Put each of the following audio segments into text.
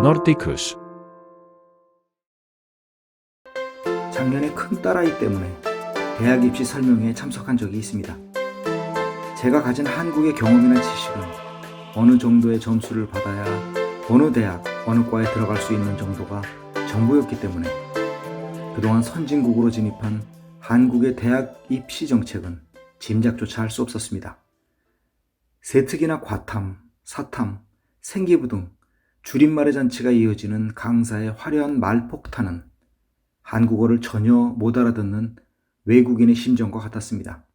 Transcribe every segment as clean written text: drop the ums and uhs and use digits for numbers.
Nordicus. 작년에 큰 딸아이 때문에 대학 입시 설명회에 참석한 적이 있습니다. 제가 가진 한국의 경험이나 지식은 어느 정도의 점수를 받아야 어느 대학, 어느 과에 들어갈 수 있는 정도가 전부였기 때문에 그동안 선진국으로 진입한 한국의 대학 입시 정책은 짐작조차 할 수 없었습니다. 세특이나 과탐, 사탐, 생기부 등 줄임말의 잔치가 이어지는 강사의 화려한 말폭탄은 한국어를 전혀 못 알아듣는 외국인의 심정과 같았습니다.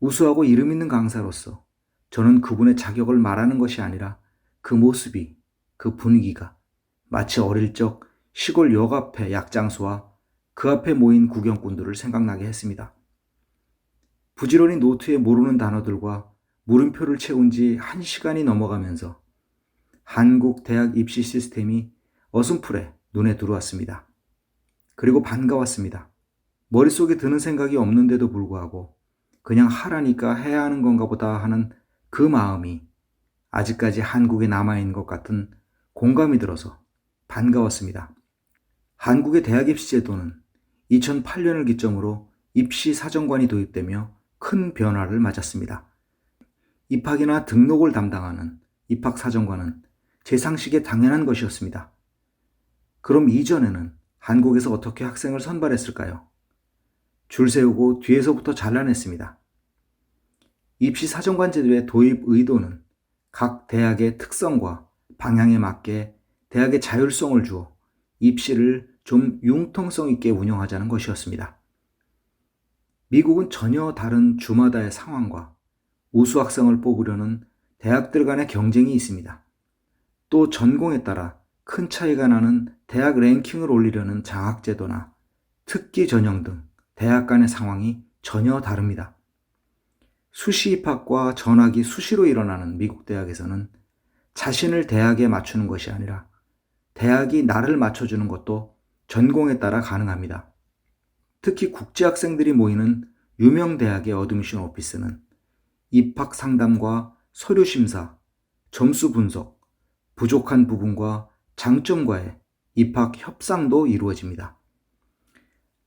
우수하고 이름 있는 강사로서 저는 그분의 자격을 말하는 것이 아니라 그 모습이, 그 분위기가 마치 어릴 적 시골 역 앞의 약장소와 그 앞에 모인 구경꾼들을 생각나게 했습니다. 부지런히 노트에 모르는 단어들과 물음표를 채운 지 1시간이 넘어가면서 한국 대학 입시 시스템이 어슴풀에 눈에 들어왔습니다. 그리고 반가웠습니다. 머릿속에 드는 생각이 없는데도 불구하고 그냥 하라니까 해야 하는 건가 보다 하는 그 마음이 아직까지 한국에 남아있는 것 같은 공감이 들어서 반가웠습니다. 한국의 대학 입시 제도는 2008년을 기점으로 입시 사정관이 도입되며 큰 변화를 맞았습니다. 입학이나 등록을 담당하는 입학사정관은 제 상식에 당연한 것이었습니다. 그럼 이전에는 한국에서 어떻게 학생을 선발했을까요? 줄 세우고 뒤에서부터 잘라냈습니다. 입시사정관 제도의 도입 의도는 각 대학의 특성과 방향에 맞게 대학의 자율성을 주어 입시를 좀 융통성 있게 운영하자는 것이었습니다. 미국은 전혀 다른 주마다의 상황과 우수 학생을 뽑으려는 대학들 간의 경쟁이 있습니다. 또 전공에 따라 큰 차이가 나는 대학 랭킹을 올리려는 장학제도나 특기 전형 등 대학 간의 상황이 전혀 다릅니다. 수시 입학과 전학이 수시로 일어나는 미국 대학에서는 자신을 대학에 맞추는 것이 아니라 대학이 나를 맞춰주는 것도 전공에 따라 가능합니다. 특히 국제학생들이 모이는 유명 대학의 어드미션 오피스는 입학 상담과 서류 심사, 점수 분석, 부족한 부분과 장점과의 입학 협상도 이루어집니다.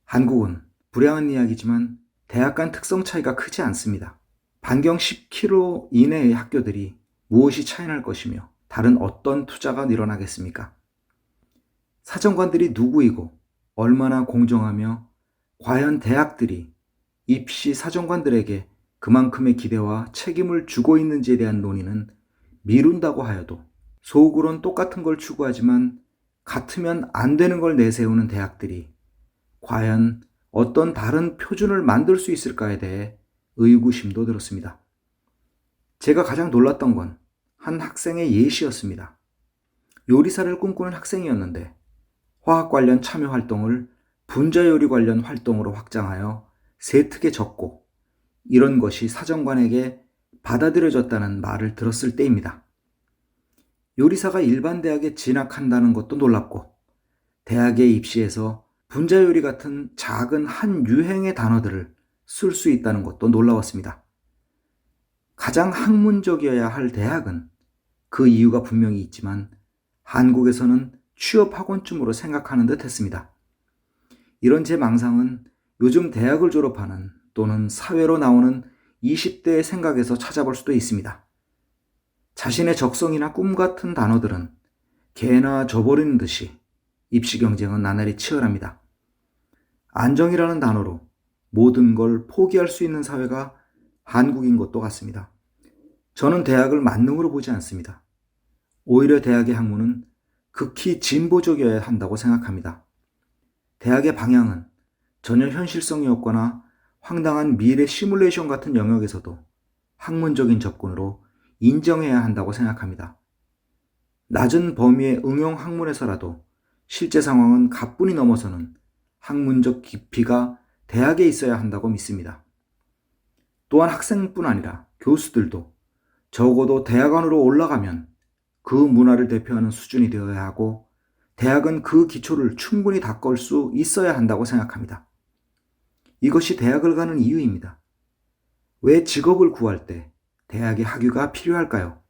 한국은 불행한 이야기지만 대학 간 특성 차이가 크지 않습니다. 반경 10km 이내의 학교들이 무엇이 차이날 것이며 다른 어떤 투자가 일어나겠습니까? 사정관들이 누구이고 얼마나 공정하며 과연 대학들이 입시 사정관들에게 그만큼의 기대와 책임을 주고 있는지에 대한 논의는 미룬다고 하여도 속으론 똑같은 걸 추구하지만 같으면 안 되는 걸 내세우는 대학들이 과연 어떤 다른 표준을 만들 수 있을까에 대해 의구심도 들었습니다. 제가 가장 놀랐던 건 한 학생의 예시였습니다. 요리사를 꿈꾸는 학생이었는데 화학 관련 참여 활동을 분자 요리 관련 활동으로 확장하여 세특에 적고 이런 것이 사정관에게 받아들여졌다는 말을 들었을 때입니다. 요리사가 일반 대학에 진학한다는 것도 놀랍고 대학의 입시에서 분자 요리 같은 작은 한 유행의 단어들을 쓸 수 있다는 것도 놀라웠습니다. 가장 학문적이어야 할 대학은 그 이유가 분명히 있지만 한국에서는 취업학원쯤으로 생각하는 듯 했습니다. 이런 제 망상은 요즘 대학을 졸업하는 또는 사회로 나오는 20대의 생각에서 찾아볼 수도 있습니다. 자신의 적성이나 꿈 같은 단어들은 개나 저버리는 듯이 입시 경쟁은 나날이 치열합니다. 안정이라는 단어로 모든 걸 포기할 수 있는 사회가 한국인 것도 같습니다. 저는 대학을 만능으로 보지 않습니다. 오히려 대학의 학문은 극히 진보적이어야 한다고 생각합니다. 대학의 방향은 전혀 현실성이 없거나 황당한 미래 시뮬레이션 같은 영역에서도 학문적인 접근으로 인정해야 한다고 생각합니다. 낮은 범위의 응용 학문에서라도 실제 상황은 가뿐히 넘어서는 학문적 깊이가 대학에 있어야 한다고 믿습니다. 또한 학생뿐 아니라 교수들도 적어도 대학 안으로 올라가면 그 문화를 대표하는 수준이 되어야 하고 대학은 그 기초를 충분히 닦을 수 있어야 한다고 생각합니다. 이것이 대학을 가는 이유입니다. 왜 직업을 구할 때 대학의 학위가 필요할까요?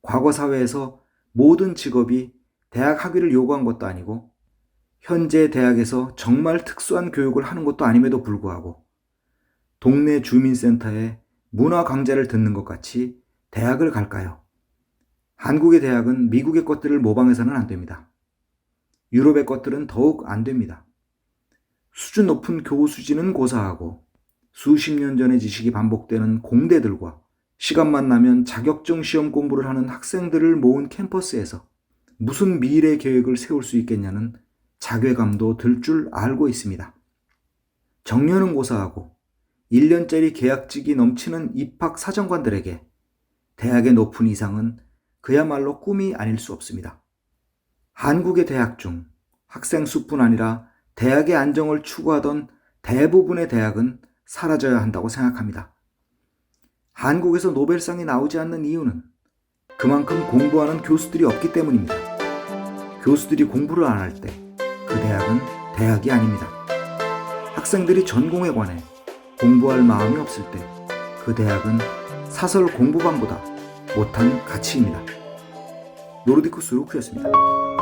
과거 사회에서 모든 직업이 대학 학위를 요구한 것도 아니고 현재 대학에서 정말 특수한 교육을 하는 것도 아님에도 불구하고 동네 주민센터에 문화 강좌를 듣는 것 같이 대학을 갈까요? 한국의 대학은 미국의 것들을 모방해서는 안 됩니다. 유럽의 것들은 더욱 안 됩니다. 수준 높은 교수진은 고사하고 수십 년 전의 지식이 반복되는 공대들과 시간만 나면 자격증 시험 공부를 하는 학생들을 모은 캠퍼스에서 무슨 미래 계획을 세울 수 있겠냐는 자괴감도 들 줄 알고 있습니다. 정년은 고사하고 1년짜리 계약직이 넘치는 입학 사정관들에게 대학의 높은 이상은 그야말로 꿈이 아닐 수 없습니다. 한국의 대학 중 학생 수뿐 아니라 대학의 안정을 추구하던 대부분의 대학은 사라져야 한다고 생각합니다. 한국에서 노벨상이 나오지 않는 이유는 그만큼 공부하는 교수들이 없기 때문입니다. 교수들이 공부를 안 할 때 그 대학은 대학이 아닙니다. 학생들이 전공에 관해 공부할 마음이 없을 때 그 대학은 사설 공부방보다 못한 가치입니다. 노르디쿠스 루크였습니다.